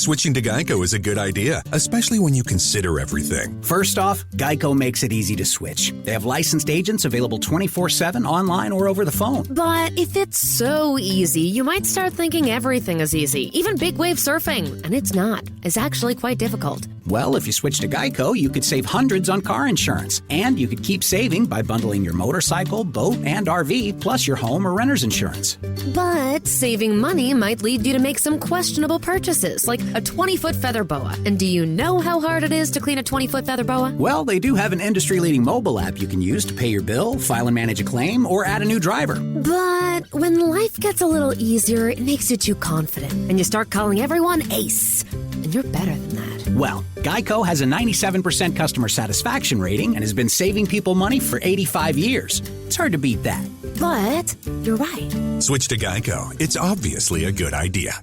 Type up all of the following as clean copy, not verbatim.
Switching to Geico is a good idea, especially when you consider everything. First off, Geico makes it easy to switch. They have licensed agents available 24/7 online or over the phone. But if it's so easy, you might start thinking everything is easy, even big wave surfing. And it's not. It's actually quite difficult. Well, if you switch to Geico, you could save hundreds on car insurance. And you could keep saving by bundling your motorcycle, boat, and RV, plus your home or renter's insurance. But saving money might lead you to make some questionable purchases, like a 20-foot feather boa. And do you know how hard it is to clean a 20-foot feather boa? Well, they do have an industry-leading mobile app you can use to pay your bill, file and manage a claim, or add a new driver. But when life gets a little easier, it makes you too confident, and you start calling everyone Ace. And you're better than that. Well, Geico has a 97% customer satisfaction rating and has been saving people money for 85 years. It's hard to beat that. But you're right. Switch to Geico. It's obviously a good idea.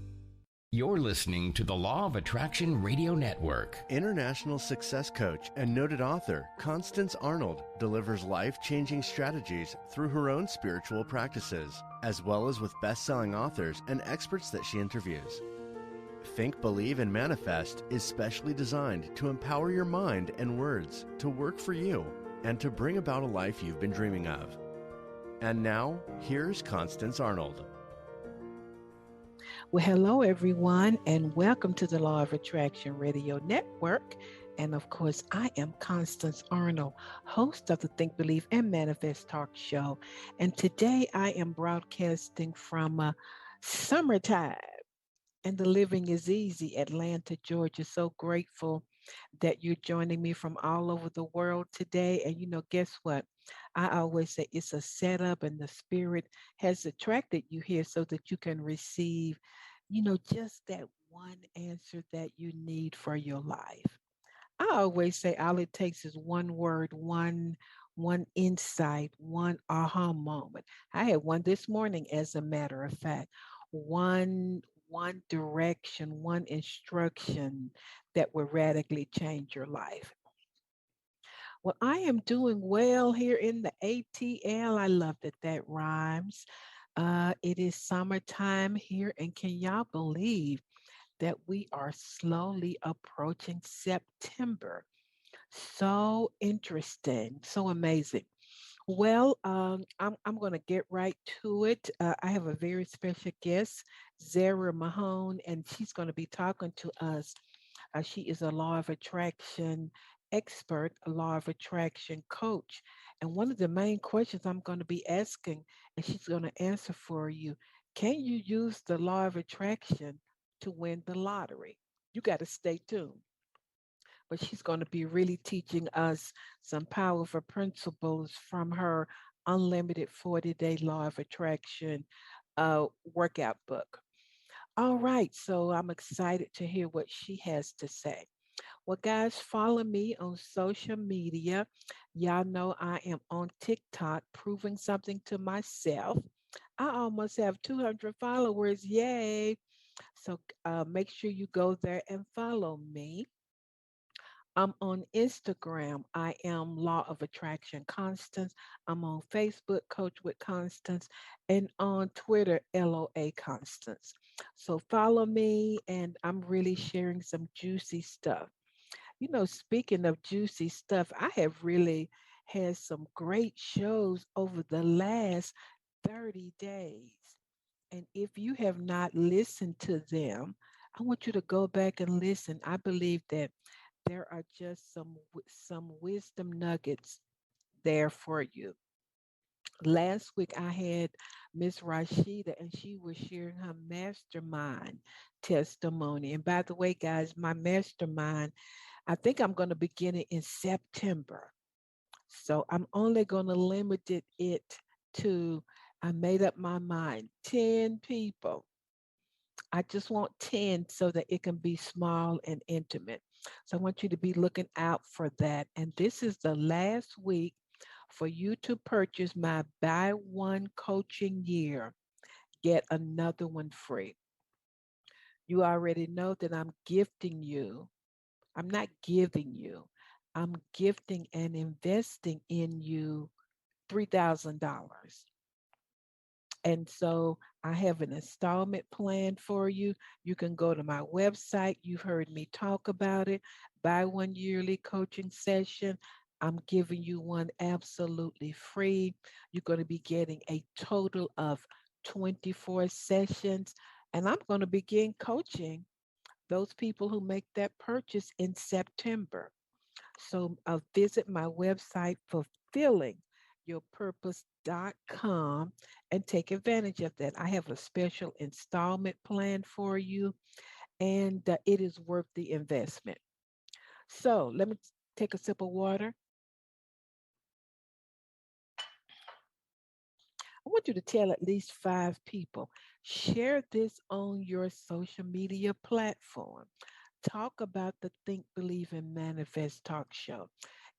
You're listening to the Law of Attraction Radio Network. International success coach and noted author Constance Arnold delivers life-changing strategies through her own spiritual practices, as well as with best-selling authors and experts that she interviews. Think, Believe, and Manifest is specially designed to empower your mind and words to work for you and to bring about a life you've been dreaming of. And now, here's Constance Arnold. Well, hello, everyone, and welcome to the Law of Attraction Radio Network. And of course, I am Constance Arnold, host of the Think, Believe, and Manifest Talk Show. And today I am broadcasting from summertime. And the living is easy, Atlanta, Georgia. So grateful that you're joining me from all over the world today. And guess what? I always say it's a setup, and the spirit has attracted you here so that you can receive, just that one answer that you need for your life. I always say all it takes is one word, one insight, one aha moment. I had one this morning, as a matter of fact. One direction, one instruction that will radically change your life. Well, I am doing well here in the ATL. I love that rhymes. It is summertime here, and can y'all believe that we are slowly approaching September? So interesting, so amazing. Well, I'm going to get right to it. I have a very special guest, Zara Mahone, and she's going to be talking to us. She is a law of attraction expert, a law of attraction coach. And one of the main questions I'm going to be asking, and she's going to answer for you, can you use the law of attraction to win the lottery? You got to stay tuned. But she's going to be really teaching us some powerful principles from her Unlimited 40-Day Law of Attraction workout book. All right, so I'm excited to hear what she has to say. Well, guys, follow me on social media. Y'all know I am on TikTok, proving something to myself. I almost have 200 followers. Yay. So make sure you go there and follow me. I'm on Instagram. I am Law of Attraction Constance. I'm on Facebook, Coach with Constance, and on Twitter, LOA Constance. So follow me, and I'm really sharing some juicy stuff. Speaking of juicy stuff, I have really had some great shows over the last 30 days. And if you have not listened to them, I want you to go back and listen. I believe that there are just some wisdom nuggets there for you. Last week I had Miss Rashida, and she was sharing her mastermind testimony. And by the way, guys, my mastermind, I think I'm going to begin it in September. So I'm only going to limit it to, I made up my mind, 10 people. I just want 10 so that it can be small and intimate. So I want you to be looking out for that. And this is the last week for you to purchase my buy one coaching year, get another one free. You already know that I'm gifting you. I'm not giving you. I'm gifting and investing in you $3,000. And so I have an installment plan for you. You can go to my website. You've heard me talk about it. Buy one yearly coaching session. I'm giving you one absolutely free. You're going to be getting a total of 24 sessions. And I'm going to begin coaching those people who make that purchase in September. So visit my website, fulfillingyourpurpose.com, and take advantage of that. I have a special installment plan for you, and it is worth the investment. So let me take a sip of water. I want you to tell at least 5 people. Share this on your social media platform. Talk about the Think, Believe, and Manifest talk show.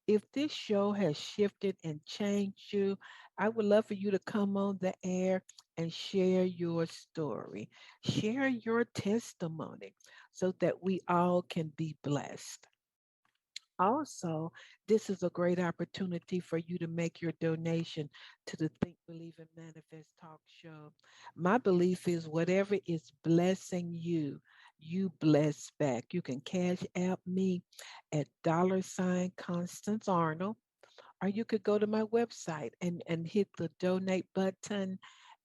If this show has shifted and changed you, I would love for you to come on the air and share your story, share your testimony so that we all can be blessed. Also, this is a great opportunity for you to make your donation to the Think, Believe, and Manifest talk show. My belief is whatever is blessing you, you bless back. You can cash app me at $ Constance Arnold, or you could go to my website and hit the donate button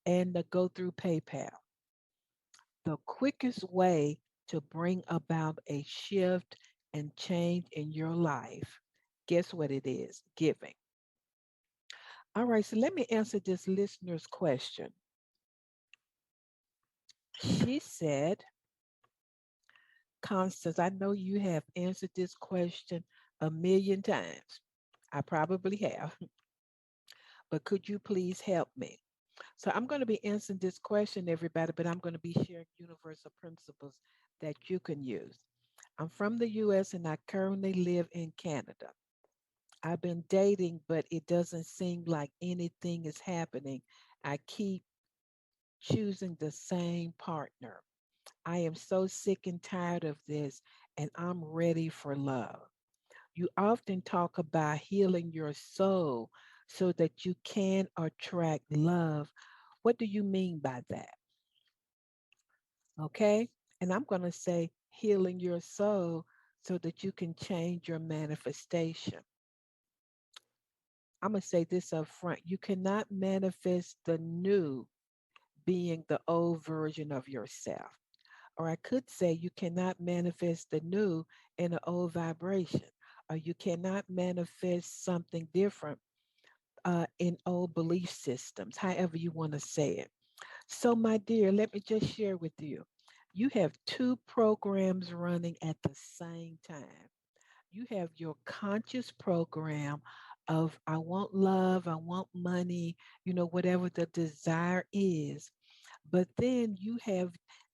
and go through PayPal. The quickest way to bring about a shift and change in your life, guess what it is? Giving. All right, so let me answer this listener's question. She said, Constance, I know you have answered this question a million times. I probably have, but could you please help me? So I'm going to be answering this question, everybody, but I'm going to be sharing universal principles that you can use. I'm from the US and I currently live in Canada. I've been dating, but it doesn't seem like anything is happening. I keep choosing the same partner. I am so sick and tired of this, and I'm ready for love. You often talk about healing your soul so that you can attract love. What do you mean by that? Okay. And I'm going to say healing your soul so that you can change your manifestation. I'm going to say this up front. You cannot manifest the new being the old version of yourself. Or I could say you cannot manifest the new in an old vibration. Or you cannot manifest something different in old belief systems, however you want to say it. So, my dear, let me just share with you. You have two programs running at the same time. You have your conscious program of I want love, I want money, whatever the desire is. But then you have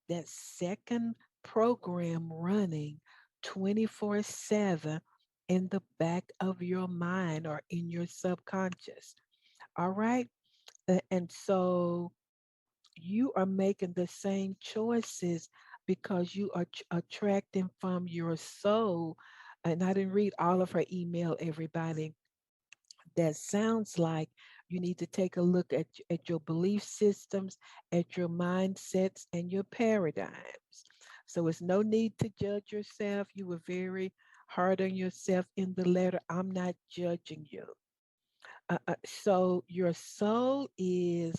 that second program running 24/7 in the back of your mind or in your subconscious. All right. And so you are making the same choices because you are attracting from your soul. And I didn't read all of her email, everybody. That sounds like you need to take a look at your belief systems, at your mindsets, and your paradigms. So it's no need to judge yourself. You were very hard on yourself in the letter. I'm not judging you. So your soul is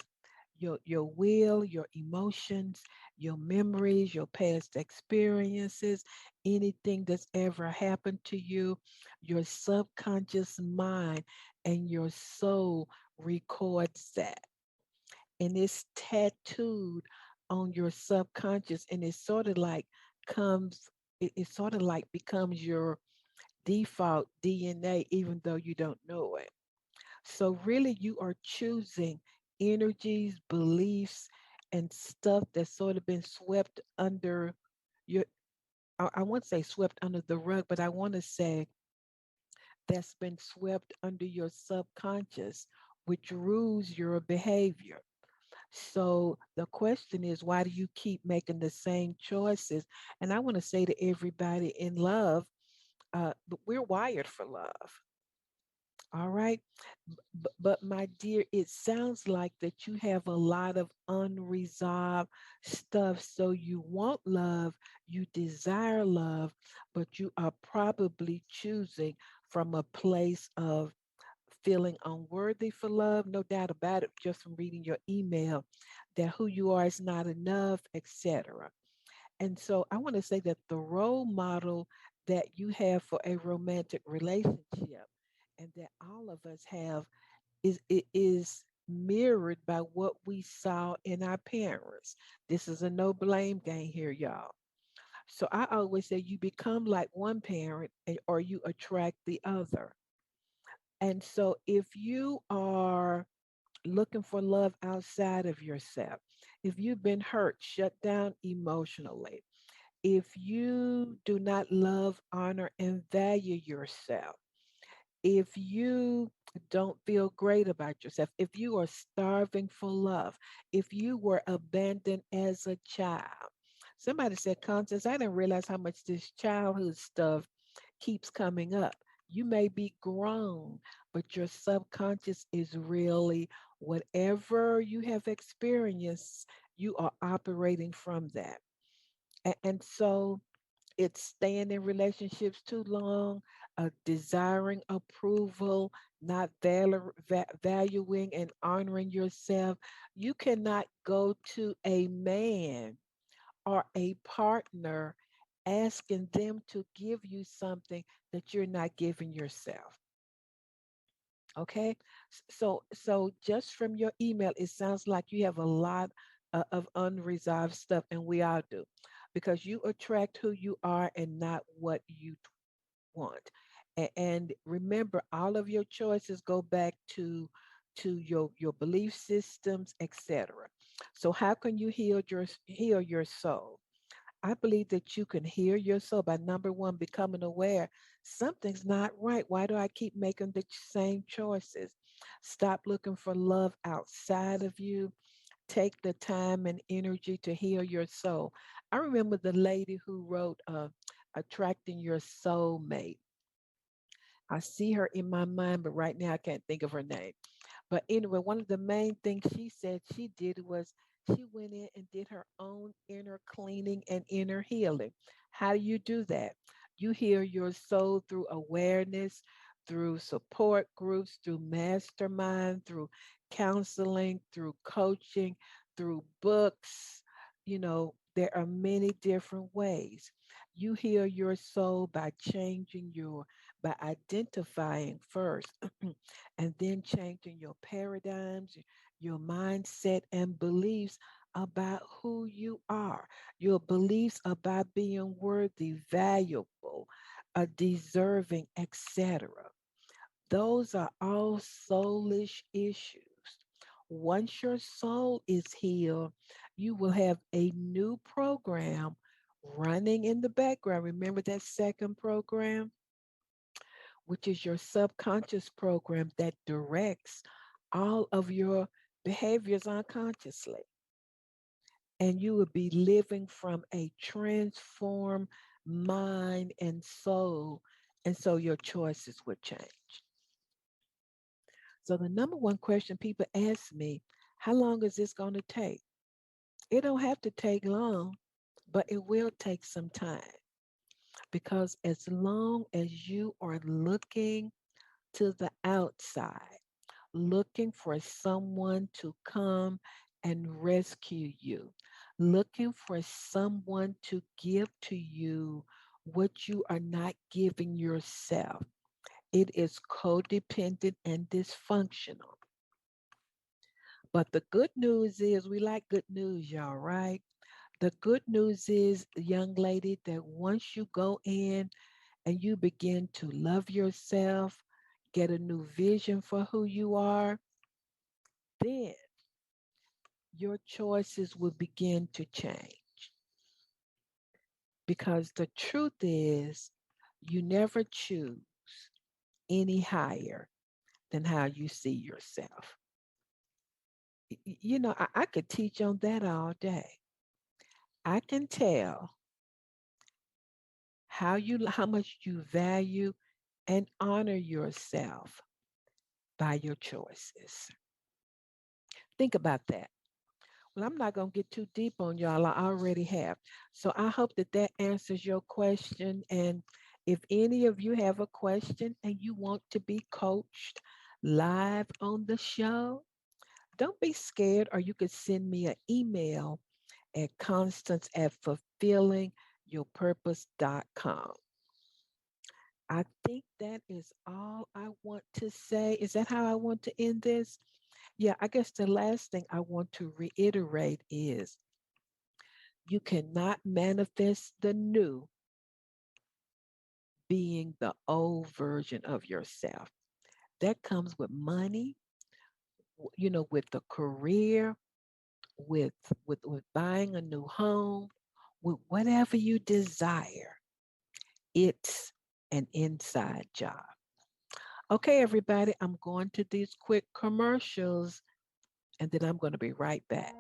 your will, your emotions, your memories, your past experiences, anything that's ever happened to you, your subconscious mind and your soul records that. And it's tattooed on your subconscious and it's sort of like comes it sort of like becomes your default DNA even though you don't know it. So, really, you are choosing energies, beliefs, and stuff that's sort of been swept under your, I won't say swept under the rug, but I want to say that's been swept under your subconscious, which rules your behavior. So, the question is, why do you keep making the same choices? And I want to say to everybody in love, but we're wired for love. All right. But my dear, it sounds like that you have a lot of unresolved stuff. So you want love, you desire love, but you are probably choosing from a place of feeling unworthy for love. No doubt about it, just from reading your email, that who you are is not enough, etc. And so I want to say that the role model that you have for a romantic relationship and that all of us have is it is mirrored by what we saw in our parents. This is a no blame game here, y'all. So I always say you become like one parent or you attract the other. And so if you are looking for love outside of yourself, if you've been hurt, shut down emotionally, if you do not love, honor, and value yourself, if you don't feel great about yourself, if you are starving for love, if you were abandoned as a child. Somebody said, Constance, I didn't realize how much this childhood stuff keeps coming up. You may be grown, but your subconscious is really whatever you have experienced, you are operating from that. And so it's staying in relationships too long, desiring approval, not valuing and honoring yourself. You cannot go to a man or a partner asking them to give you something that you're not giving yourself. Okay. So just from your email, it sounds like you have a lot of unresolved stuff, and we all do, because you attract who you are and not what you want. And remember, all of your choices go back to your belief systems, etc. So how can you heal your soul? I believe that you can hear your soul by number one, becoming aware something's not right. Why do I keep making the same choices? Stop looking for love outside of you. Take the time and energy to heal your soul. I remember the lady who wrote Attracting Your Soulmate. I see her in my mind, but right now I can't think of her name. But anyway, one of the main things she said she did was she went in and did her own inner cleaning and inner healing. How do you do that? You heal your soul through awareness, through support groups, through mastermind, through counseling, through coaching, through books. There are many different ways. You heal your soul by identifying first and then changing your paradigms, your mindset, and beliefs about who you are, your beliefs about being worthy, valuable, deserving, etc. Those are all soulish issues. Once your soul is healed, you will have a new program running in the background. Remember that second program, which is your subconscious program that directs all of your behaviors unconsciously. And you will be living from a transformed mind and soul. And so your choices would change. So the number one question people ask me, how long is this going to take? It don't have to take long, but it will take some time, because as long as you are looking to the outside, looking for someone to come and rescue you, looking for someone to give to you what you are not giving yourself. It is codependent and dysfunctional. But the good news is, we like good news, y'all, right? The good news is, young lady, that once you go in and you begin to love yourself, get a new vision for who you are, then your choices will begin to change. Because the truth is, you never choose any higher than how you see yourself. I could teach on that all day. I can tell how much you value and honor yourself by your choices. Think about that. Well, I'm not going to get too deep on y'all. I already have. So I hope that that answers your question. And if any of you have a question and you want to be coached live on the show, don't be scared, or you could send me an email at constance at fulfillingyourpurpose.com. I think that is all I want to say. Is that how I want to end this? Yeah, I guess the last thing I want to reiterate is you cannot manifest the new being the old version of yourself. That comes with money, with the career, with with buying a new home, with whatever you desire. It's an inside job. Okay, everybody, I'm going to these quick commercials and then I'm going to be right back.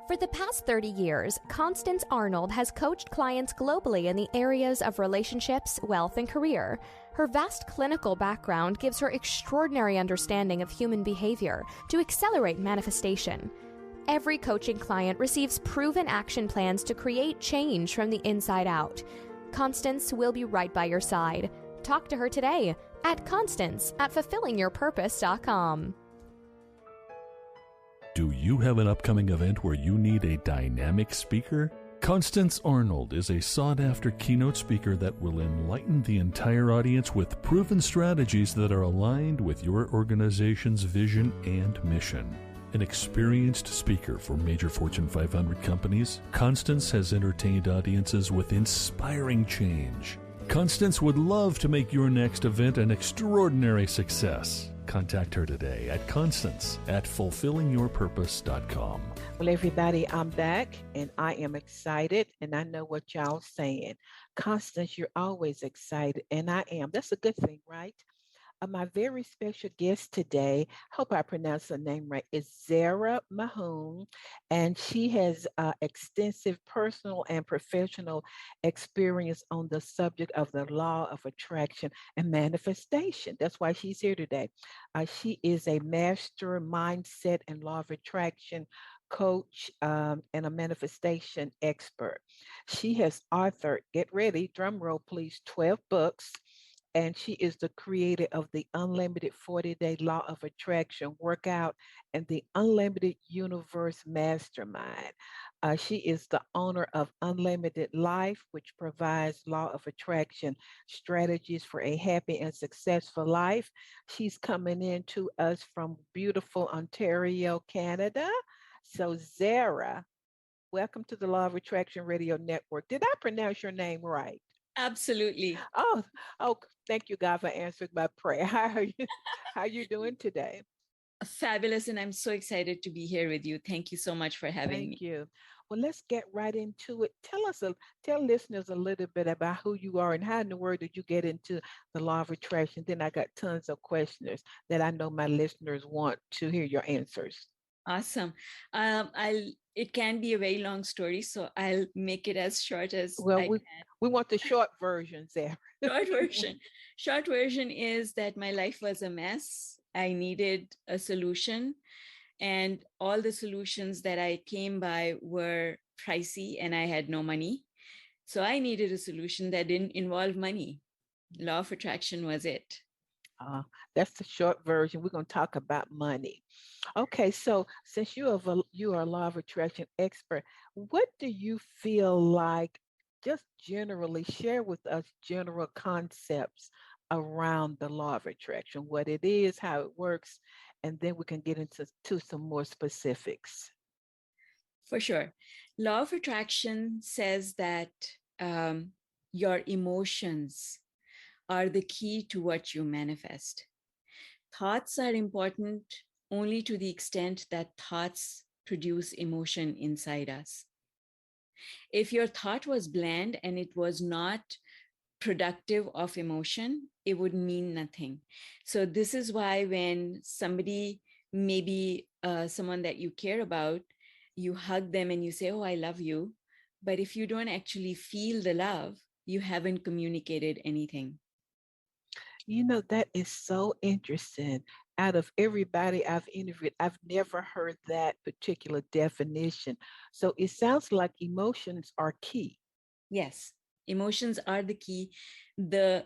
For the past 30 years, Constance Arnold has coached clients globally in the areas of relationships, wealth, and career. Her vast clinical background gives her extraordinary understanding of human behavior to accelerate manifestation. Every coaching client receives proven action plans to create change from the inside out. Constance will be right by your side. Talk to her today at Constance at fulfillingyourpurpose.com. Do you have an upcoming event where you need a dynamic speaker? Constance Arnold is a sought-after keynote speaker that will enlighten the entire audience with proven strategies that are aligned with your organization's vision and mission. An experienced speaker for major Fortune 500 companies, Constance has entertained audiences with inspiring change. Constance would love to make your next event an extraordinary success. Contact her today at Constance at fulfillingyourpurpose.com. Well, everybody, I'm back and I am excited and I know what y'all saying. Constance, you're always excited and I am. That's a good thing, right? My very special guest today, hope I pronounced her name right, is Zara Mahoon, and she has extensive personal and professional experience on the subject of the law of attraction and manifestation. That's why she's here today. She is a master mindset and law of attraction coach and a manifestation expert. She has authored, get ready, drum roll please, 12 books, and she is the creator of the Unlimited 40-Day Law of Attraction Workout and the Unlimited Universe Mastermind. She is the owner of Unlimited Life, which provides law of attraction strategies for a happy and successful life. She's coming in to us from beautiful Ontario, Canada. So Zara, welcome to the Law of Attraction Radio Network. Did I pronounce your name right? Absolutely. Oh, thank you, God, for answering my prayer. How are you doing today? Fabulous. And I'm so excited to be here with you. Thank you so much for having me. Thank you. Well, let's get right into it. Tell listeners a little bit about who you are and how in the world did you get into the law of attraction? Then I got tons of questions that I know my listeners want to hear your answers. Awesome. It can be a very long story, so I'll make it as short as I can. We want the short version, Sarah. Short version is that my life was a mess. I needed a solution, and all the solutions that I came by were pricey, and I had no money. So I needed a solution that didn't involve money. Law of attraction was it. That's the short version. We're going to talk about money. Okay, so since you are a law of attraction expert, what do you feel like, just generally share with us general concepts around the law of attraction, what it is, how it works, and then we can get into some more specifics. For sure. Law of attraction says that your emotions are the key to what you manifest. Thoughts are important only to the extent that thoughts produce emotion inside us. If your thought was bland and it was not productive of emotion, it would mean nothing. So this is why when somebody, maybe someone that you care about, you hug them and you say, "Oh, I love you." But if you don't actually feel the love, you haven't communicated anything. You know, that is so interesting. out of everybody I've interviewed, I've never heard that particular definition. So it sounds like emotions are key. Yes, emotions are the key. The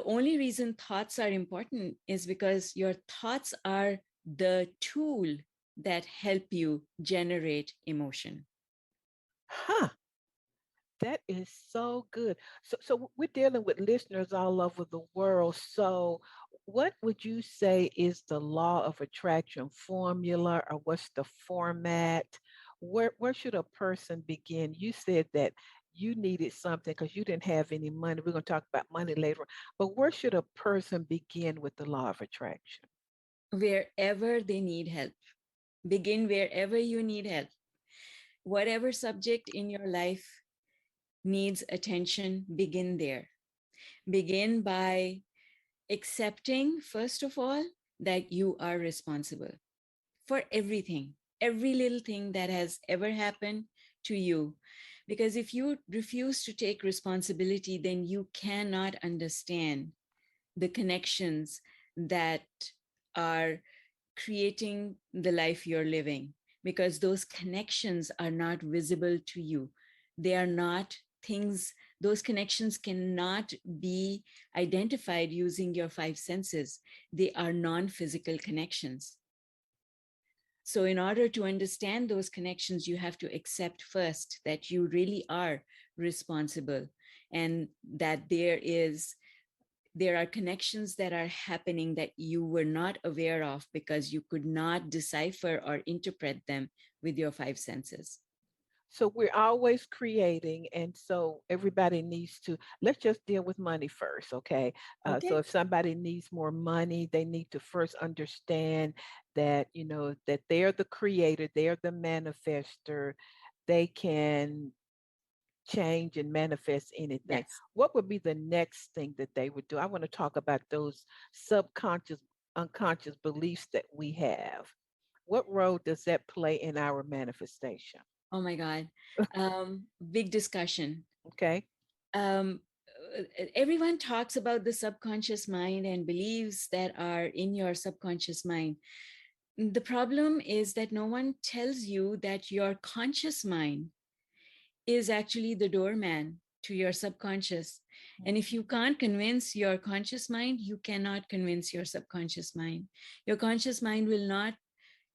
only reason thoughts are important is because your thoughts are the tool that help you generate emotion. Huh. That is so good. So we're dealing with listeners all over the world. So what would you say is the law of attraction formula, or what's the format? Where should a person begin? You said that you needed something because you didn't have any money. We're going to talk about money later on. But where should a person begin with the law of attraction? Wherever they need help. Begin wherever you need help. Whatever subject in your life needs attention, begin there. Begin by accepting, first of all, that you are responsible for everything, every little thing that has ever happened to you. Because if you refuse to take responsibility, then you cannot understand the connections that are creating the life you're living, because those connections are not visible to you. They are not things, those connections cannot be identified using your five senses. They are non-physical connections. So in order to understand those connections, you have to accept first that you really are responsible, and that there are connections that are happening that you were not aware of because you could not decipher or interpret them with your five senses. So we're always creating, and so everybody needs to, let's just deal with money first, okay? So Okay. if somebody needs more money, they need to first understand that, that they're the creator, they're the manifester, they can change and manifest anything. Yes. What would be the next thing that they would do? I want to talk about those subconscious, unconscious beliefs that we have. What role does that play in our manifestation? Oh my God. Big discussion. Okay. Um, Everyone talks about the subconscious mind and beliefs that are in your subconscious mind. The problem is that no one tells you that your conscious mind is actually the doorman to your subconscious. And if you can't convince your conscious mind, you cannot convince your subconscious mind. Your conscious mind will not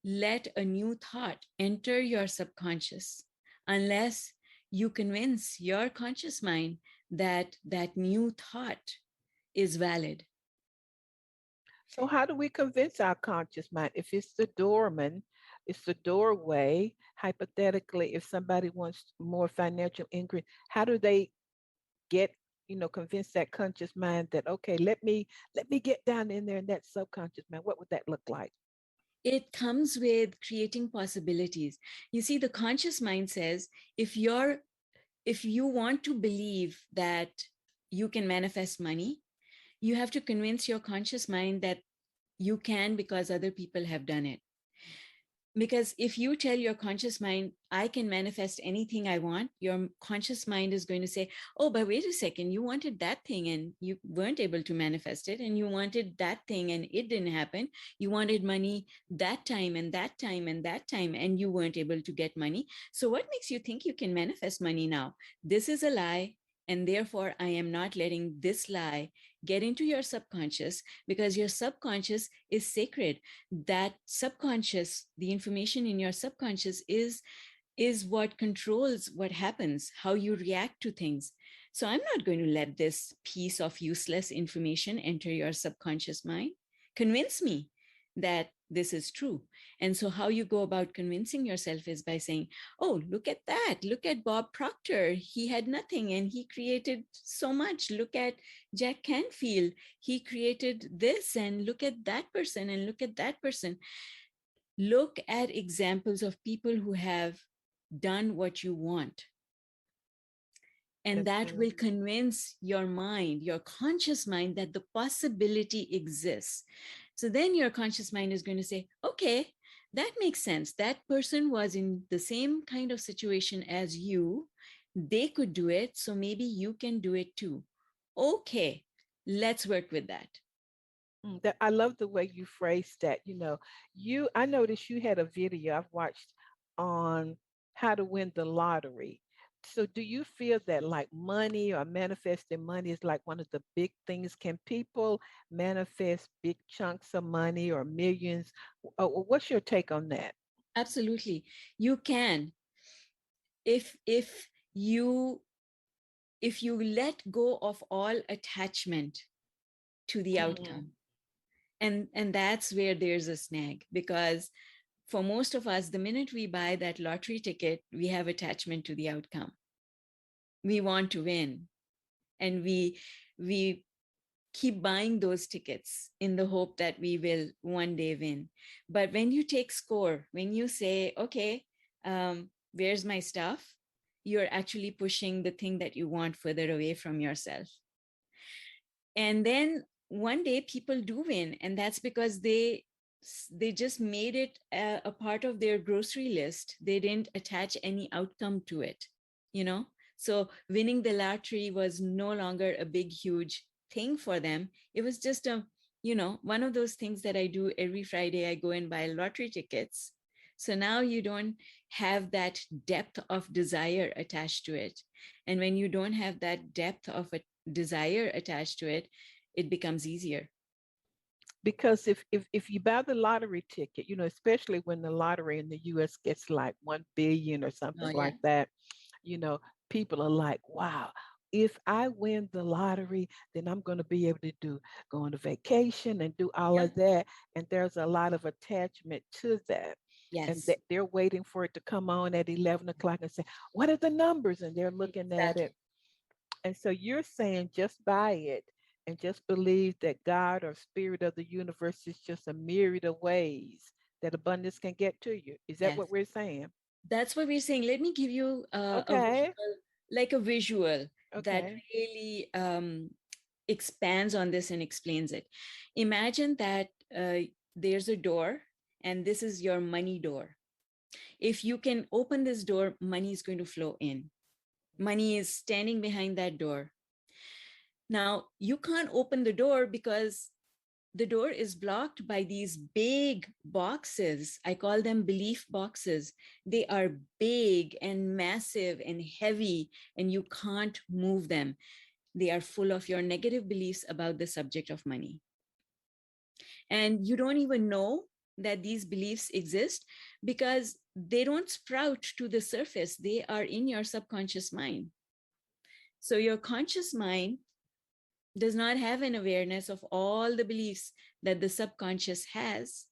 let a new thought enter your subconscious unless you convince your conscious mind that that new thought is valid. So how do we convince our conscious mind? If it's the doorman, it's the doorway. Hypothetically, if somebody wants more financial increase, how do they get, convince that conscious mind that, okay, let me get down in there in that subconscious mind? What would that look like? It comes with creating possibilities. You see, the conscious mind says, if you want to believe that you can manifest money, you have to convince your conscious mind that you can because other people have done it. Because if you tell your conscious mind, I can manifest anything I want, your conscious mind is going to say, oh, but wait a second, you wanted that thing and you weren't able to manifest it. And you wanted that thing and it didn't happen. You wanted money that time and that time and that time, and you weren't able to get money. So what makes you think you can manifest money now? This is a lie. And therefore, I am not letting this lie get into your subconscious, because your subconscious is sacred. That subconscious, the information in your subconscious is what controls what happens, how you react to things. So I'm not going to let this piece of useless information enter your subconscious mind. Convince me that this is true. And so how you go about convincing yourself is by saying, oh, look at that. Look at Bob Proctor. He had nothing and he created so much. Look at Jack Canfield. He created this, and look at that person, and look at that person. Look at examples of people who have done what you want. And that will convince your mind, your conscious mind, that the possibility exists. So then your conscious mind is going to say, okay, that makes sense. That person was in the same kind of situation as you. They could do it. So maybe you can do it too. Okay, let's work with that. That I love the way you phrased that. I noticed you had a video I've watched on how to win the lottery. So do you feel that like money or manifesting money is like one of the big things? Can people manifest big chunks of money or millions? What's your take on that? Absolutely. You can. If you if you let go of all attachment to the outcome, and that's where there's a snag, because for most of us, the minute we buy that lottery ticket, we have attachment to the outcome. We want to win, and we keep buying those tickets in the hope that we will one day win. But when you take score, when you say, okay, where's my stuff, you're actually pushing the thing that you want further away from yourself. And then one day people do win, and that's because they just made it a part of their grocery list. They didn't attach any outcome to it, so winning the lottery was no longer a big huge thing for them. It was just one of those things that I do every Friday. I go and buy lottery tickets. So now you don't have that depth of desire attached to it. And when you don't have that depth of a desire attached to it, it becomes easier. Because if you buy the lottery ticket, especially when the lottery in the US gets like 1 billion or something like that, people are like, wow, if I win the lottery, then I'm going to be able to go on a vacation and do all of that. And there's a lot of attachment to that. Yes. And they're waiting for it to come on at 11 o'clock and say, what are the numbers? And they're looking at it. And so you're saying just buy it and just believe that God or spirit of the universe is just a myriad of ways that abundance can get to you. Is that what we're saying? That's what we're saying. Let me give you a visual that really expands on this and explains it. Imagine that there's a door, and this is your money door. If you can open this door, money is going to flow in. Money is standing behind that door. Now, you can't open the door because the door is blocked by these big boxes. I call them belief boxes. They are big and massive and heavy, and you can't move them. They are full of your negative beliefs about the subject of money. And you don't even know that these beliefs exist because they don't sprout to the surface. They are in your subconscious mind. So your conscious mind does not have an awareness of all the beliefs that the subconscious has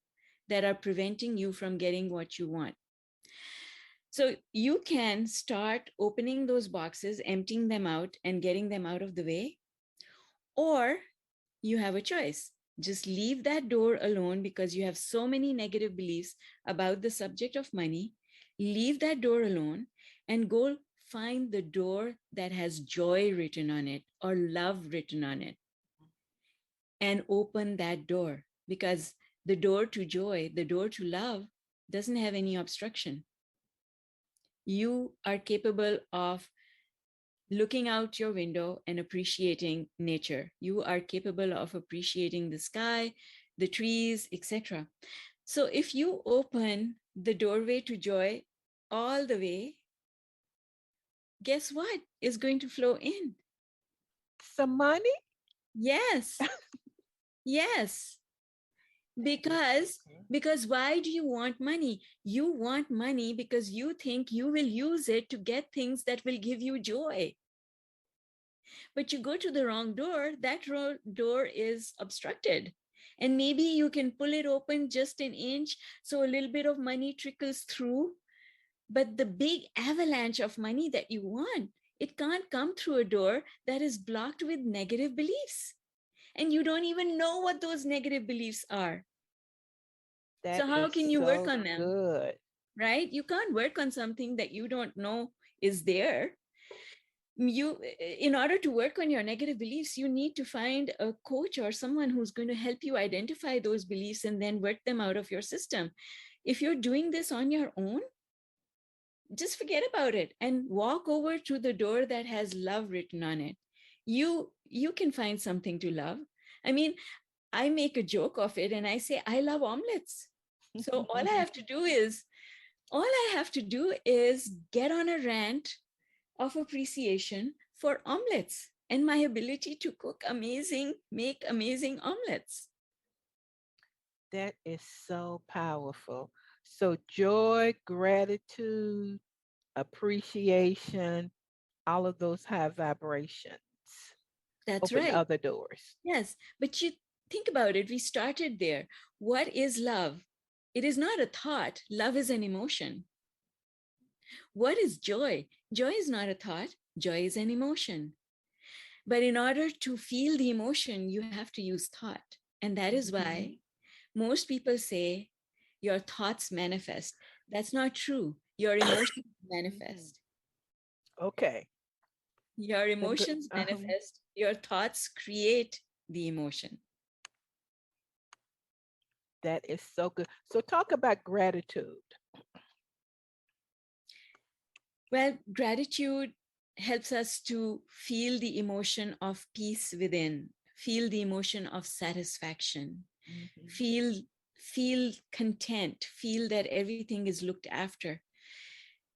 that are preventing you from getting what you want. So you can start opening those boxes, emptying them out, and getting them out of the way. Or you have a choice. Just leave that door alone because you have so many negative beliefs about the subject of money. Leave that door alone and go find the door that has joy written on it or love written on it, and open that door, because the door to joy, the door to love doesn't have any obstruction. You are capable of looking out your window and appreciating nature. You are capable of appreciating the sky, the trees, etc. So if you open the doorway to joy all the way, guess what is going to flow in? Some money? Yes. Yes. Because why do you want money? You want money because you think you will use it to get things that will give you joy. But you go to the wrong door, that door is obstructed. And maybe you can pull it open just an inch so a little bit of money trickles through. But the big avalanche of money that you want, it can't come through a door that is blocked with negative beliefs. And you don't even know what those negative beliefs are. So how can you work on them? Good. Right? You can't work on something that you don't know is there. In order to work on your negative beliefs, you need to find a coach or someone who's going to help you identify those beliefs and then work them out of your system. If you're doing this on your own, just forget about it and walk over to the door that has love written on it. You can find something to love. I mean, I make a joke of it and I say, I love omelets. So all I have to do is get on a rant of appreciation for omelets and my ability to make amazing omelets. That is so powerful. So joy, gratitude, appreciation, all of those high vibrations That's open right. other doors. Yes, but you think about it, we started there. What is love? It is not a thought. Love is an emotion. What is joy? Joy is not a thought. Joy is an emotion. But in order to feel the emotion, you have to use thought. And that is why most people say your thoughts manifest. That's not true. Your emotions manifest. Okay. Your emotions manifest. Your thoughts create the emotion. That is so good. So talk about gratitude. Well, gratitude helps us to feel the emotion of peace within, feel the emotion of satisfaction, feel content, feel that everything is looked after.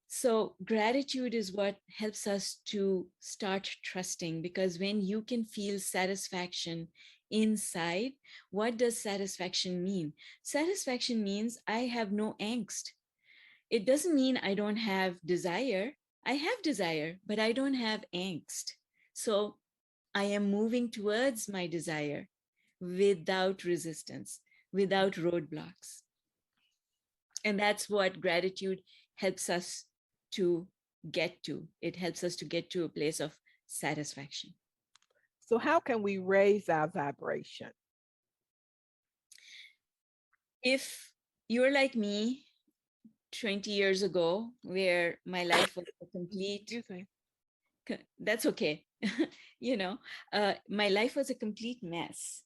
So gratitude is what helps us to start trusting, because when you can feel satisfaction inside, what does satisfaction mean? Satisfaction means I have no angst. It doesn't mean I don't have desire. I have desire, but I don't have angst. So I am moving towards my desire without resistance, without roadblocks. And that's what gratitude helps us to get to. It helps us to get to a place of satisfaction. So how can we raise our vibration? If you're like me 20 years ago, where my life was a complete, that's okay. My life was a complete mess.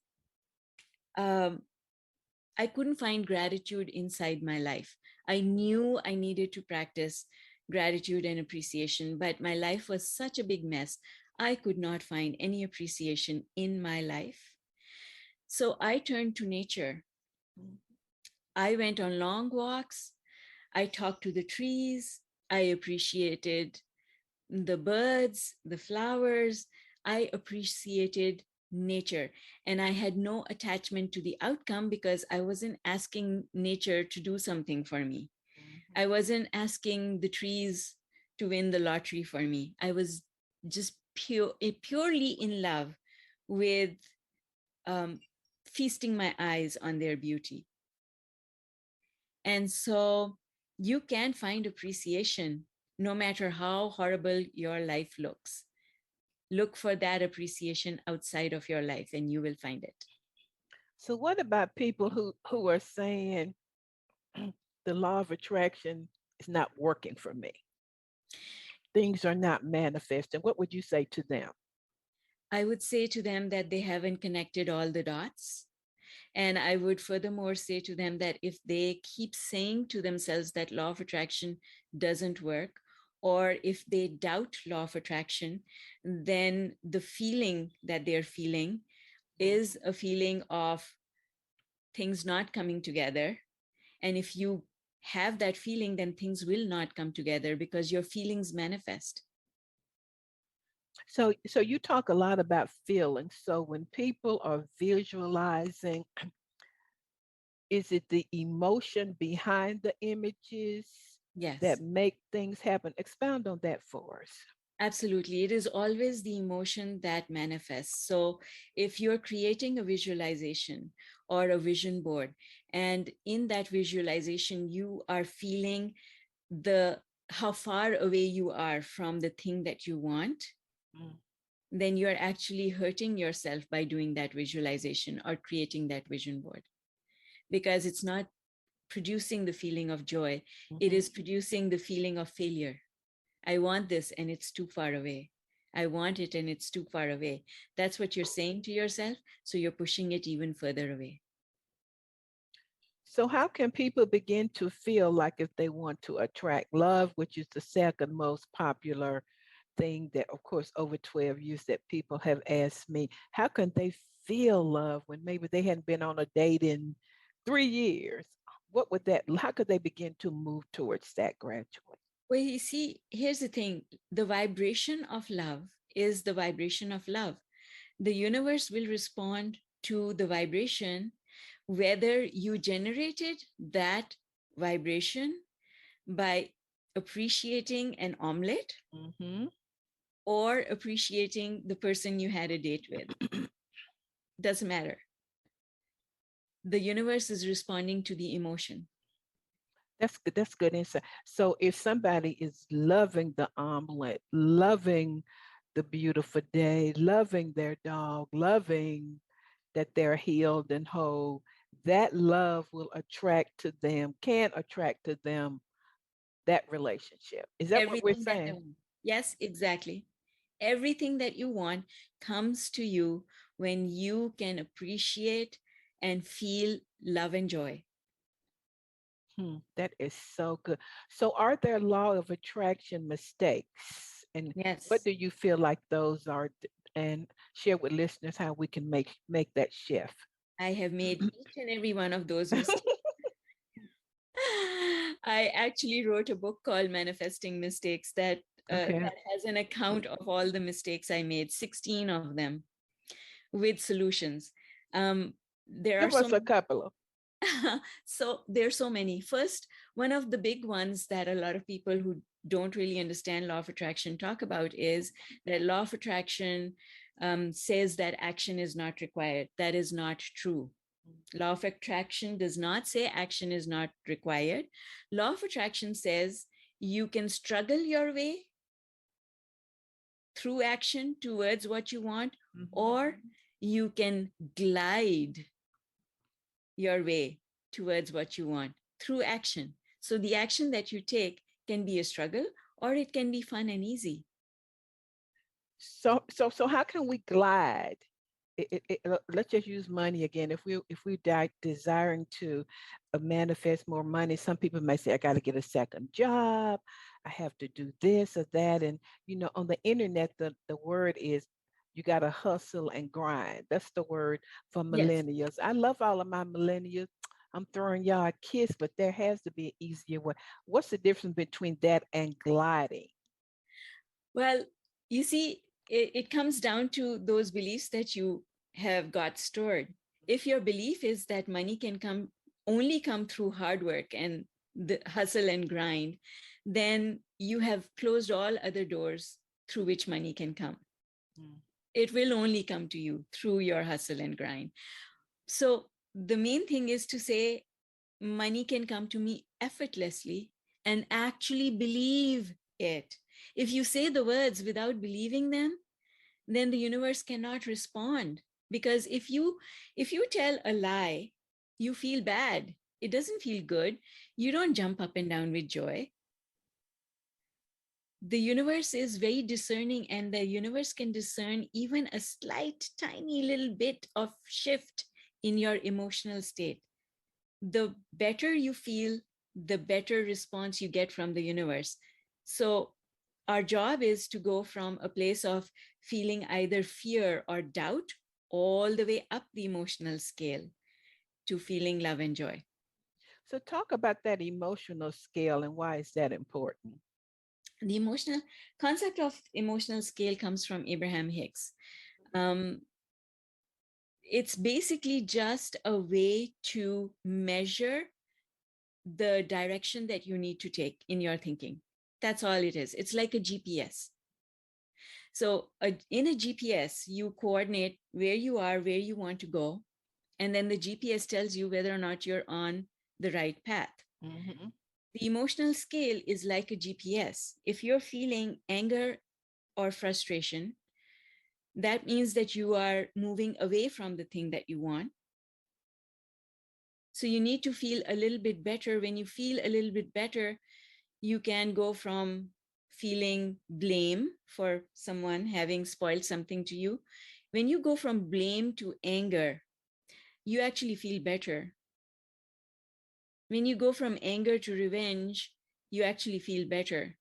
I couldn't find gratitude inside my life. I knew I needed to practice gratitude and appreciation, but my life was such a big mess. I could not find any appreciation in my life. So I turned to nature. I went on long walks. I talked to the trees. I appreciated the birds, the flowers. I appreciated nature. And I had no attachment to the outcome because I wasn't asking nature to do something for me. I wasn't asking the trees to win the lottery for me. I was just purely in love with feasting my eyes on their beauty. And so you can find appreciation no matter how horrible your life looks. Look for that appreciation outside of your life and you will find it. So what about people who are saying the law of attraction is not working for me? Things are not manifesting. What would you say to them? I would say to them that they haven't connected all the dots. And I would furthermore say to them that if they keep saying to themselves that law of attraction doesn't work, or if they doubt law of attraction, then the feeling that they're feeling is a feeling of things not coming together. And if you have that feeling, then things will not come together because your feelings manifest. So you talk a lot about feelings. So when people are visualizing, is it the emotion behind the images that make things happen? Expound on that for us. Absolutely. It is always the emotion that manifests. So if you're creating a visualization or a vision board, and in that visualization, you are feeling how far away you are from the thing that you want, then you're actually hurting yourself by doing that visualization or creating that vision board, because it's not producing the feeling of joy. It is producing the feeling of failure. I want this and it's too far away. I want it and it's too far away. That's what you're saying to yourself. So you're pushing it even further away. So how can people begin to feel like if they want to attract love, which is the second most popular thing that, of course, over 12 years that people have asked me, how can they feel love when maybe they hadn't been on a date in 3 years? What would that, how could they begin to move towards that gradually? Well, you see, here's the thing. The vibration of love is the vibration of love. The universe will respond to the vibration, whether you generated that vibration by appreciating an omelet or appreciating the person you had a date with. Doesn't matter. The universe is responding to the emotion. That's good. That's good insight. So if somebody is loving the omelet, loving the beautiful day, loving their dog, loving that they're healed and whole, that love will attract to them, can attract to them that relationship. Is that what we're saying? Yes, exactly. Everything that you want comes to you when you can appreciate and feel love and joy. That is so good. So are there law of attraction mistakes? And yes, what do you feel like those are? And share with listeners how we can make that shift. I have made each and every one of those mistakes. I actually wrote a book called Manifesting Mistakes that has an account of all the mistakes I made, 16 of them, with solutions. Give us a couple of. So there's so many. First, one of the big ones that a lot of people who don't really understand law of attraction talk about is that law of attraction says that action is not required. That is not true. Law of attraction does not say action is not required. Law of attraction says you can struggle your way through action towards what you want, or you can glide your way towards what you want through action. So the action that you take can be a struggle, or it can be fun and easy. So how can we glide? Let's just use money again. If we desiring to manifest more money, some people may say, I got to get a second job. I have to do this or that. And, on the internet, the word is you got to hustle and grind. That's the word for millennials. Yes. I love all of my millennials. I'm throwing y'all a kiss, but there has to be an easier way. What's the difference between that and gliding? Well, you see, it comes down to those beliefs that you have got stored. If your belief is that money can only come through hard work and the hustle and grind, then you have closed all other doors through which money can come. It will only come to you through your hustle and grind. So the main thing is to say, money can come to me effortlessly, and actually believe it. If you say the words without believing them, then the universe cannot respond. Because if you tell a lie, you feel bad. It doesn't feel good. You don't jump up and down with joy. The universe is very discerning, and the universe can discern even a slight, tiny little bit of shift in your emotional state. The better you feel, the better response you get from the universe. So our job is to go from a place of feeling either fear or doubt all the way up the emotional scale to feeling love and joy. So talk about that emotional scale and why is that important? The emotional concept of emotional scale comes from Abraham Hicks. It's basically just a way to measure the direction that you need to take in your thinking. That's all it is. It's like a GPS. So in a GPS, you coordinate where you are, where you want to go, and then the GPS tells you whether or not you're on the right path. The emotional scale is like a GPS. If you're feeling anger or frustration, that means that you are moving away from the thing that you want. So you need to feel a little bit better. When you feel a little bit better, you can go from feeling blame for someone having spoiled something to you. When you go from blame to anger, you actually feel better. When you go from anger to revenge, you actually feel better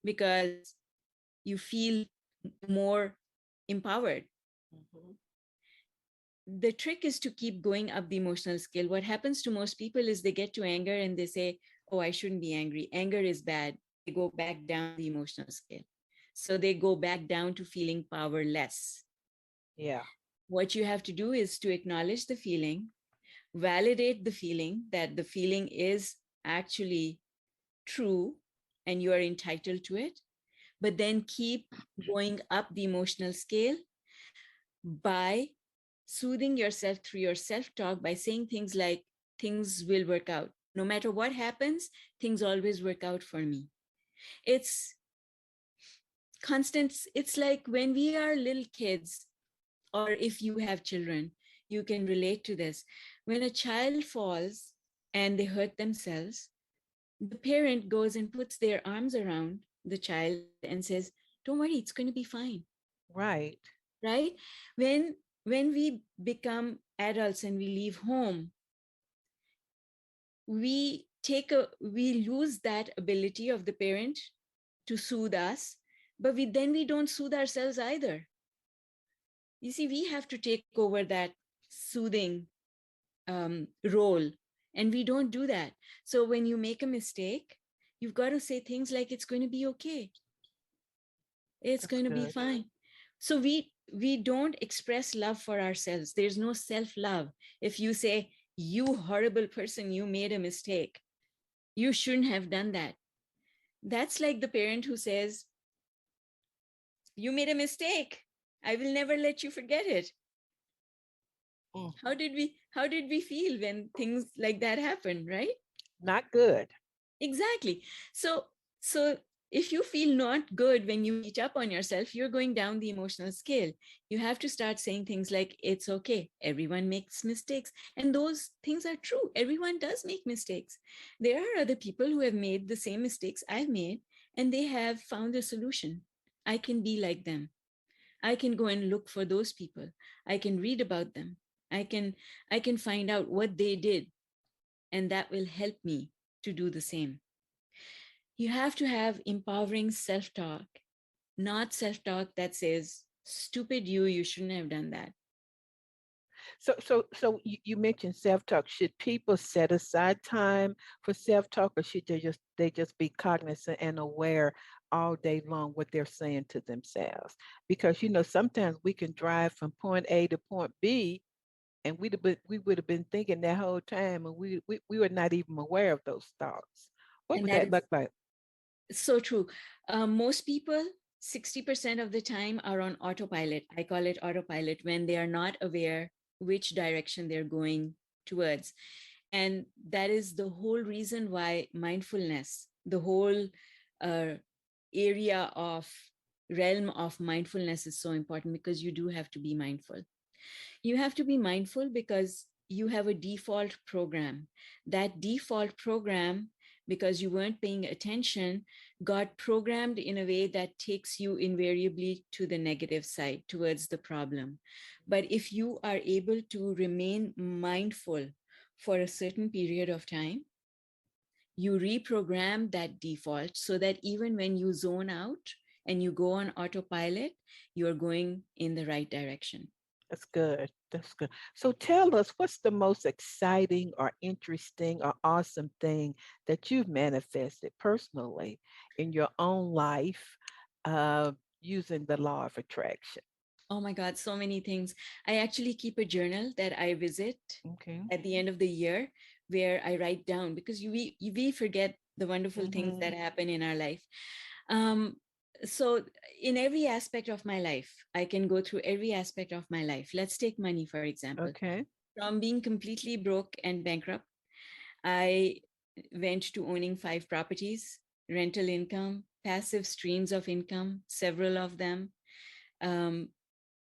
because you feel more empowered. The trick is to keep going up the emotional scale. What happens to most people is they get to anger and they say, oh, I shouldn't be angry. Anger is bad. They go back down the emotional scale. So they go back down to feeling powerless. Yeah. What you have to do is to acknowledge the feeling, validate the feeling that the feeling is actually true and you are entitled to it, but then keep going up the emotional scale by soothing yourself through your self-talk, by saying things like, things will work out. No matter what happens, things always work out for me. It's constant. It's like when we are little kids, or if you have children, you can relate to this. When a child falls and they hurt themselves, the parent goes and puts their arms around the child and says, don't worry, it's going to be fine. Right. Right? When we become adults and we leave home, we lose that ability of the parent to soothe us, but we don't soothe ourselves either. You see, we have to take over that soothing role, and we don't do that. So when you make a mistake, you've got to say things like, it's going to be okay. It's going to be fine. So we don't express love for ourselves. There's no self-love. If you say, you horrible person, you made a mistake, you shouldn't have done that. That's like the parent who says, you made a mistake, I will never let you forget it. How did we feel when things like that happen, right? Not good. Exactly. So if you feel not good when you beat up on yourself, you're going down the emotional scale. You have to start saying things like, it's okay, everyone makes mistakes. And those things are true. Everyone does make mistakes. There are other people who have made the same mistakes I've made, and they have found a solution. I can be like them. I can go and look for those people. I can read about them. I can find out what they did, and that will help me to do the same. You have to have empowering self-talk, not self-talk that says, stupid you shouldn't have done that. So you mentioned self-talk. Should people set aside time for self-talk, or should they just be cognizant and aware all day long what they're saying to themselves? Because sometimes we can drive from point A to point B, and we would have been thinking that whole time, and we were not even aware of those thoughts. What would that look like? So true. Most people, 60% of the time, are on autopilot. I call it autopilot, when they are not aware which direction they're going towards. And that is the whole reason why mindfulness, the whole area of realm of mindfulness, is so important, because you do have to be mindful. You have to be mindful because you have a default program. That default program, because you weren't paying attention, got programmed in a way that takes you invariably to the negative side, towards the problem. But if you are able to remain mindful for a certain period of time, you reprogram that default so that even when you zone out and you go on autopilot, you're going in the right direction. That's good. That's good. So tell us, what's the most exciting or interesting or awesome thing that you've manifested personally in your own life using the law of attraction? Oh my God, so many things. I actually keep a journal that I visit at the end of the year, where I write down, because we forget the wonderful things that happen in our life. So in every aspect of my life, I can go through every aspect of my life. Let's take money, for example. Okay. From being completely broke and bankrupt, I went to owning 5 properties, rental income, passive streams of income, several of them.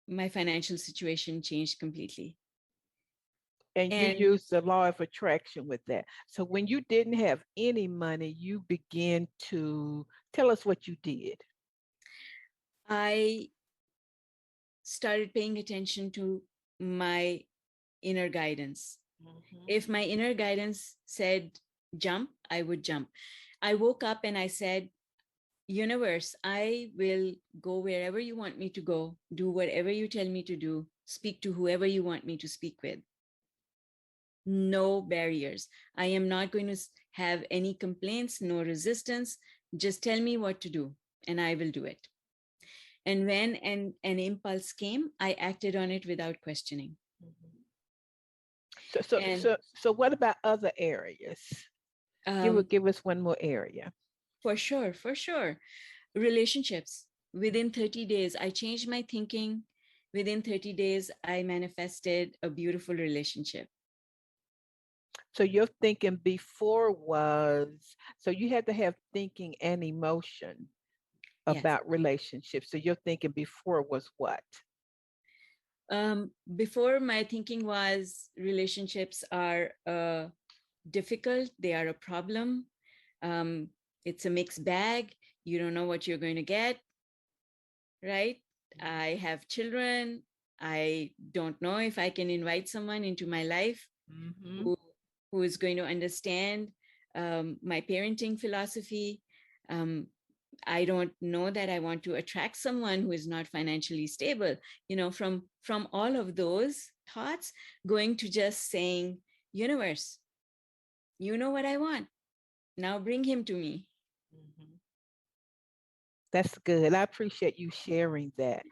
My financial situation changed completely. And you use the law of attraction with that. So when you didn't have any money, you began to tell us what you did. I started paying attention to my inner guidance. If my inner guidance said jump, I would jump. I woke up and I said, universe, I will go wherever you want me to go, do whatever you tell me to do, speak to whoever you want me to speak with. No barriers. I am not going to have any complaints, no resistance. Just tell me what to do and I will do it. And when an impulse came, I acted on it without questioning. So what about other areas? Give us one more area. For sure. Relationships. Within 30 days, I changed my thinking. Within 30 days, I manifested a beautiful relationship. So your thinking before was, so you had to have thinking and emotion about relationships. So your thinking before was what? Before, my thinking was relationships are difficult. They are a problem. It's a mixed bag. You don't know what you're going to get, right? I have children. I don't know if I can invite someone into my life who is going to understand my parenting philosophy. I don't know that I want to attract someone who is not financially stable. From all of those thoughts, going to just saying, universe, you know what I want. Now bring him to me. That's good. I appreciate you sharing that.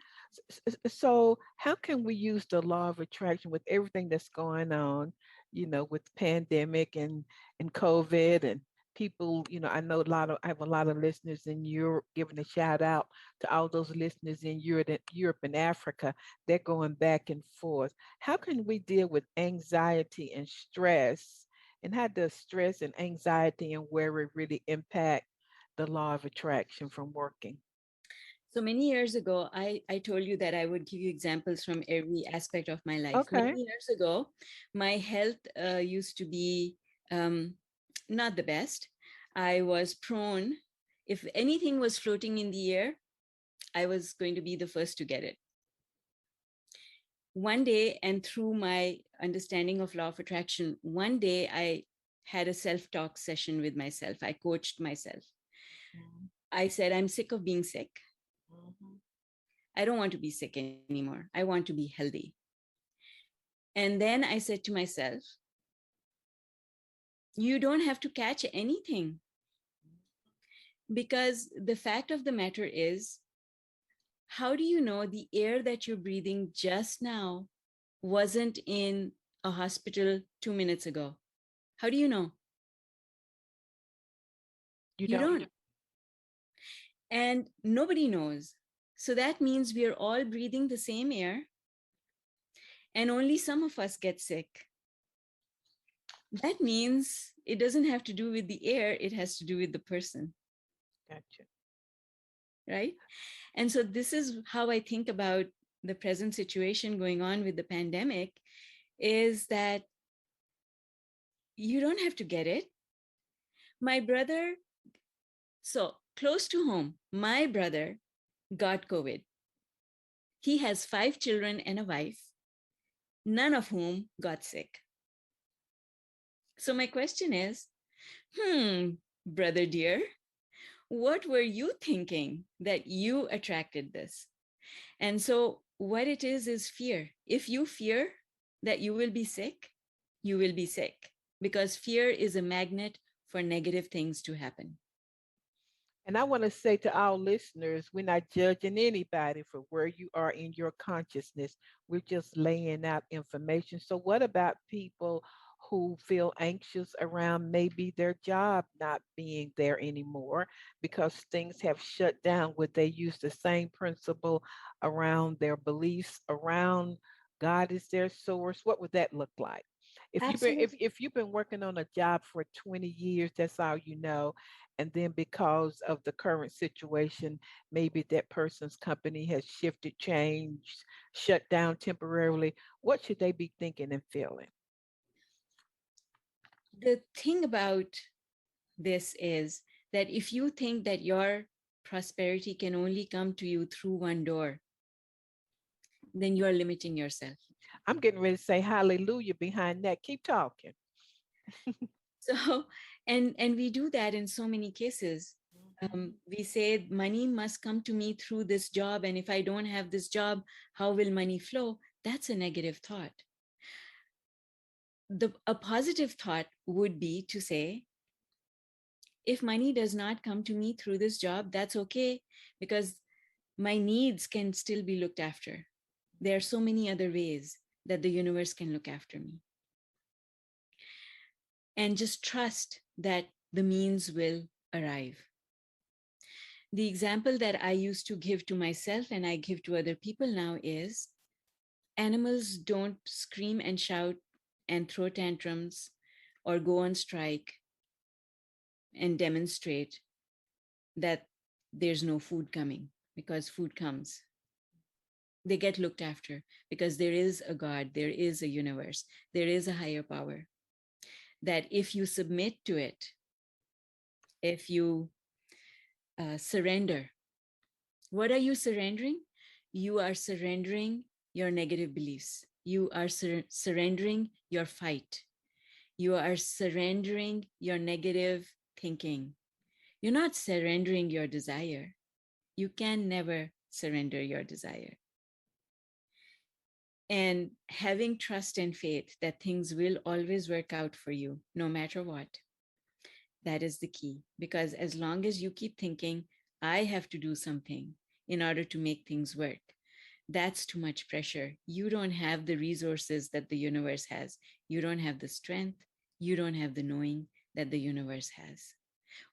So how can we use the law of attraction with everything that's going on, with pandemic and COVID and people, I know I have a lot of listeners in Europe, giving a shout out to all those listeners in Europe and Africa. They're going back and forth. How can we deal with anxiety and stress? And how does stress and anxiety and worry really impact the law of attraction from working? So many years ago, I told you that I would give you examples from every aspect of my life. Okay. Many years ago, my health used to be not the best. I was prone. If anything was floating in the air, I was going to be the first to get it. One day, and through my understanding of law of attraction, one day I had a self-talk session with myself. I coached myself. I said, I'm sick of being sick. I don't want to be sick anymore. I want to be healthy. And then I said to myself, you don't have to catch anything. Because the fact of the matter is, how do you know the air that you're breathing just now wasn't in a hospital 2 minutes ago? How do you know? You don't. And nobody knows. So that means we are all breathing the same air, and only some of us get sick. That means it doesn't have to do with the air, it has to do with the person. Gotcha. Right? And so this is how I think about the present situation going on with the pandemic, is that you don't have to get it. My brother, so close to home, my brother got COVID. He has 5 children and a wife, none of whom got sick. So my question is, brother dear, what were you thinking that you attracted this? And so what it is fear. If you fear that you will be sick, you will be sick, because fear is a magnet for negative things to happen. And I want to say to our listeners, we're not judging anybody for where you are in your consciousness. We're just laying out information. So what about people who feel anxious around maybe their job not being there anymore because things have shut down? Would they use the same principle around their beliefs around God is their source? What would that look like? If you've been working on a job for 20 years, that's all you know. And then because of the current situation, maybe that person's company has shifted, changed, shut down temporarily. What should they be thinking and feeling? The thing about this is that if you think that your prosperity can only come to you through one door, then you are limiting yourself. I'm getting ready to say hallelujah behind that. Keep talking. So, and we do that in so many cases. We say money must come to me through this job, and if I don't have this job, how will money flow? That's a negative thought. A positive thought would be to say, if money does not come to me through this job, that's okay, because my needs can still be looked after. There are so many other ways that the universe can look after me. And just trust that the means will arrive. The example that I used to give to myself and I give to other people now is, animals don't scream and shout and throw tantrums or go on strike and demonstrate that there's no food coming, because food comes. They get looked after because there is a God, there is a universe, there is a higher power, that if you submit to it, if you surrender. What are you surrendering? You are surrendering your negative beliefs. You are surrendering your fight. You are surrendering your negative thinking. You're not surrendering your desire. You can never surrender your desire. And having trust and faith that things will always work out for you, no matter what. That is the key, because as long as you keep thinking, I have to do something in order to make things work, that's too much pressure. You don't have the resources that the universe has. You don't have the strength. You don't have the knowing that the universe has.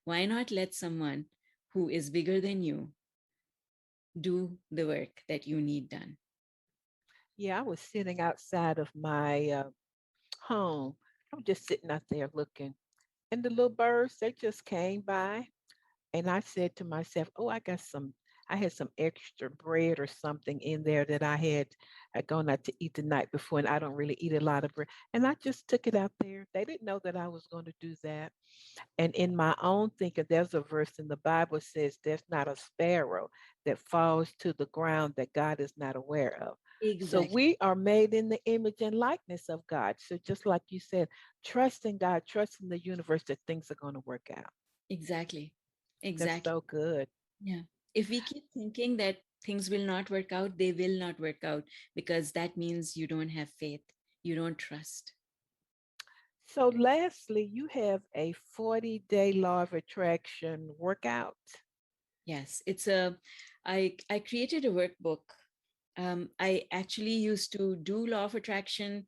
Why not let someone who is bigger than you do the work that you need done? Yeah, I was sitting outside of my home. I'm just sitting out there looking. And the little birds, they just came by. And I said to myself, oh, I had some extra bread or something in there that I had gone out to eat the night before. And I don't really eat a lot of bread. And I just took it out there. They didn't know that I was going to do that. And in my own thinking, there's a verse in the Bible says, there's not a sparrow that falls to the ground that God is not aware of. Exactly. So we are made in the image and likeness of God. So just like you said, trusting God, trusting the universe that things are going to work out. Exactly. That's so good. Yeah. If we keep thinking that things will not work out, they will not work out, because that means you don't have faith. You don't trust. So lastly, you have a 40-day law of attraction workout. Yes, I created a workbook. I actually used to do law of attraction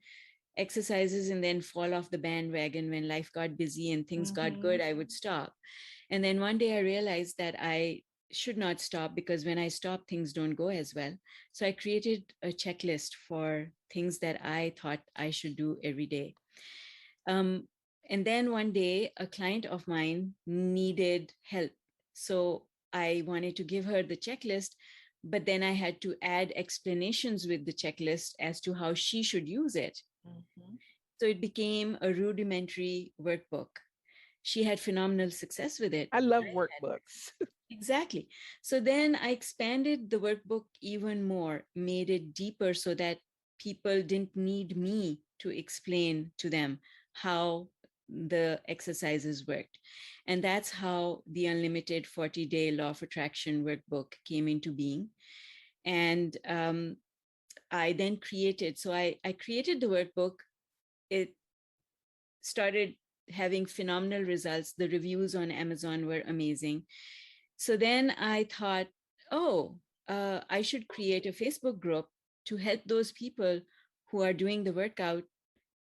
exercises and then fall off the bandwagon. When life got busy and things got good, I would stop. And then one day I realized that I should not stop, because when I stop, things don't go as well. So I created a checklist for things that I thought I should do every day. And then one day, a client of mine needed help. So I wanted to give her the checklist, but then I had to add explanations with the checklist as to how she should use it. So it became a rudimentary workbook. She had phenomenal success with it. I love workbooks. Exactly. So then I expanded the workbook even more, made it deeper so that people didn't need me to explain to them how the exercises worked. And that's how the Unlimited 40-Day Law of Attraction workbook came into being. And I then created the workbook. It started having phenomenal results. The reviews on Amazon were amazing. So then I thought, I should create a Facebook group to help those people who are doing the workout,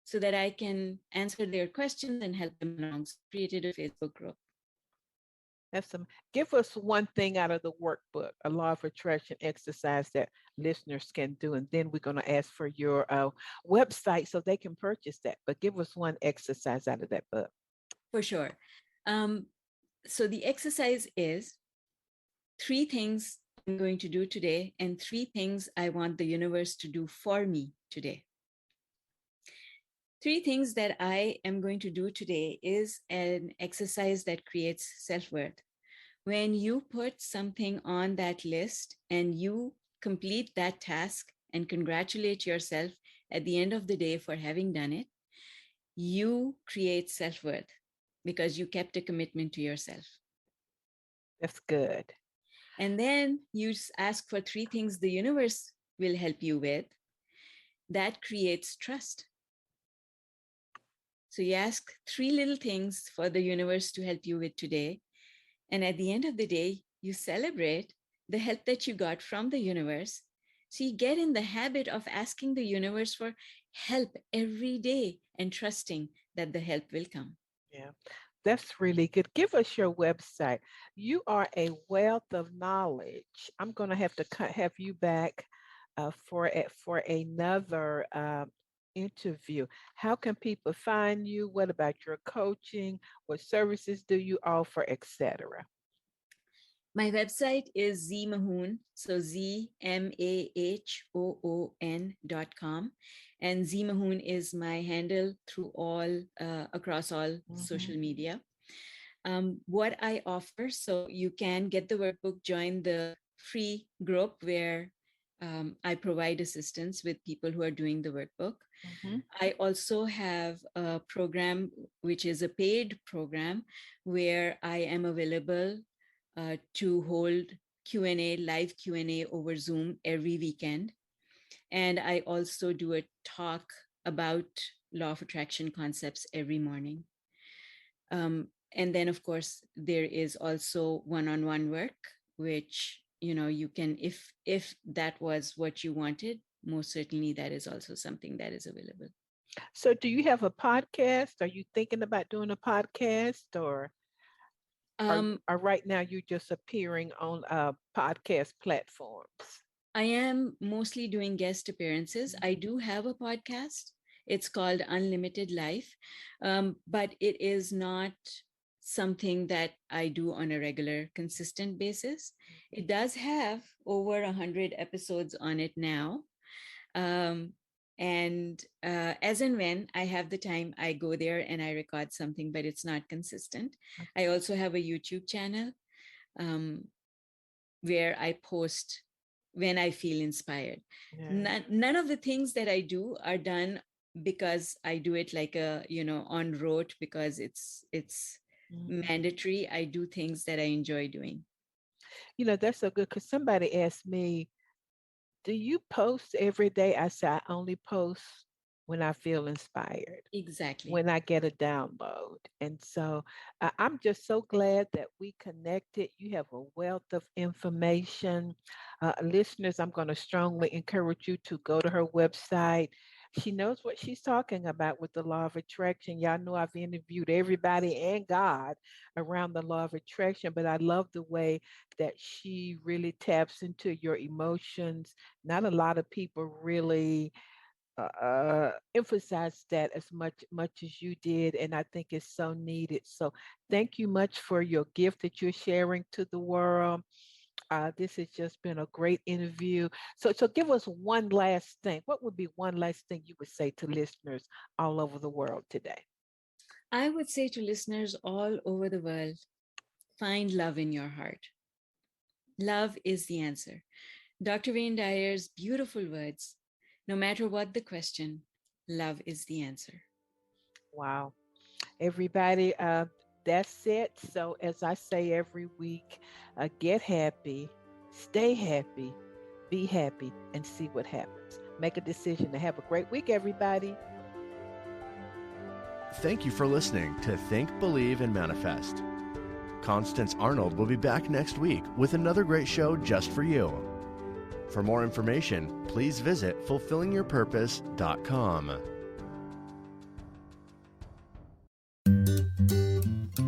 so that I can answer their questions and help them along. So I created a Facebook group. Give us one thing out of the workbook, a law of attraction exercise that listeners can do. And then we're going to ask for your website so they can purchase that. But give us one exercise out of that book. For sure. So the exercise is 3 things I'm going to do today and 3 things I want the universe to do for me today. 3 things that I am going to do today is an exercise that creates self-worth. When you put something on that list and you complete that task and congratulate yourself at the end of the day for having done it, you create self-worth because you kept a commitment to yourself. That's good. And then you ask for 3 things the universe will help you with. That creates trust. So you ask 3 little things for the universe to help you with today. And at the end of the day, you celebrate the help that you got from the universe. So you get in the habit of asking the universe for help every day and trusting that the help will come. Yeah, that's really good. Give us your website. You are a wealth of knowledge. I'm going to have to have you back for another interview. How can people find you? What about your coaching? What services do you offer, etc.? My website is Z Mahoon, so ZMAHOON.com. And Z Mahoon is my handle through across all social media. What I offer, so you can get the workbook, join the free group where I provide assistance with people who are doing the workbook. I also have a program, which is a paid program, where I am available to hold live Q&A over Zoom every weekend. And I also do a talk about law of attraction concepts every morning. And then, of course, there is also one-on-one work, which, you can, if that was what you wanted, most certainly that is also something that is available. So do you have a podcast? Are you thinking about doing a podcast, or right now you're just appearing on podcast platforms? I am mostly doing guest appearances. I do have a podcast. It's called Unlimited Life, but it is not something that I do on a regular, consistent basis. It does have over 100 episodes on it now. And as and when I have the time, I go there and I record something, but it's not consistent. I also have a YouTube channel where I post when I feel inspired. None of the things that I do are done because I do it like on rote, because it's mandatory. I do things that I enjoy doing. That's so good, because somebody asked me, do you post every day? I said, I only post when I feel inspired. Exactly. When I get a download. And so I'm just so glad that we connected. You have a wealth of information. Listeners, I'm going to strongly encourage you to go to her website. She knows what she's talking about with the law of attraction. Y'all know I've interviewed everybody and God around the law of attraction, but I love the way that she really taps into your emotions. Not a lot of people really emphasize that as much as you did, and I think it's so needed. So thank you much for your gift that you're sharing to the world. This has just been a great interview. So give us one last thing. What would be one last thing you would say to listeners all over the world today? I would say to listeners all over the world, find love in your heart. Love is the answer. Dr. Wayne Dyer's beautiful words, no matter what the question, love is the answer. Wow. Everybody, that's it. So as I say every week, get happy, stay happy, be happy, and see what happens. Make a decision to have a great week, everybody. Thank you for listening to Think, Believe, and Manifest. Constance Arnold will be back next week with another great show just for you. For more information, please visit fulfillingyourpurpose.com.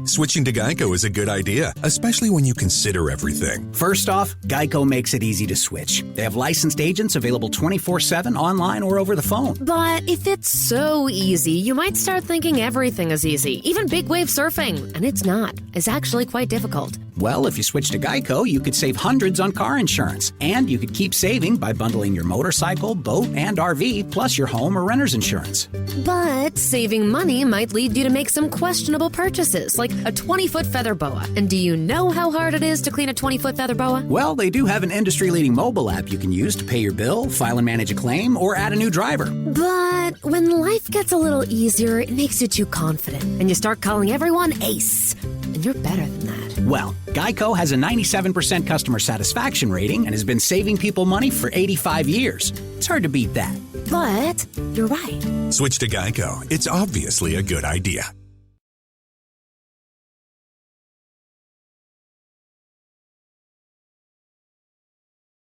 Switching to Geico is a good idea, especially when you consider everything. First off, Geico makes it easy to switch. They have licensed agents available 24/7 online or over the phone. But if it's so easy, you might start thinking everything is easy, even big wave surfing. And it's not. It's actually quite difficult. Well, if you switch to Geico, you could save hundreds on car insurance. And you could keep saving by bundling your motorcycle, boat, and RV, plus your home or renter's insurance. But saving money might lead you to make some questionable purchases, like a 20-foot feather boa. And do you know how hard it is to clean a 20-foot feather boa? Well, they do have an industry-leading mobile app you can use to pay your bill, file and manage a claim, or add a new driver. But when life gets a little easier, it makes you too confident. And you start calling everyone Ace. And you're better than that. Well, Geico has a 97% customer satisfaction rating and has been saving people money for 85 years. It's hard to beat that. But you're right. Switch to Geico. It's obviously a good idea.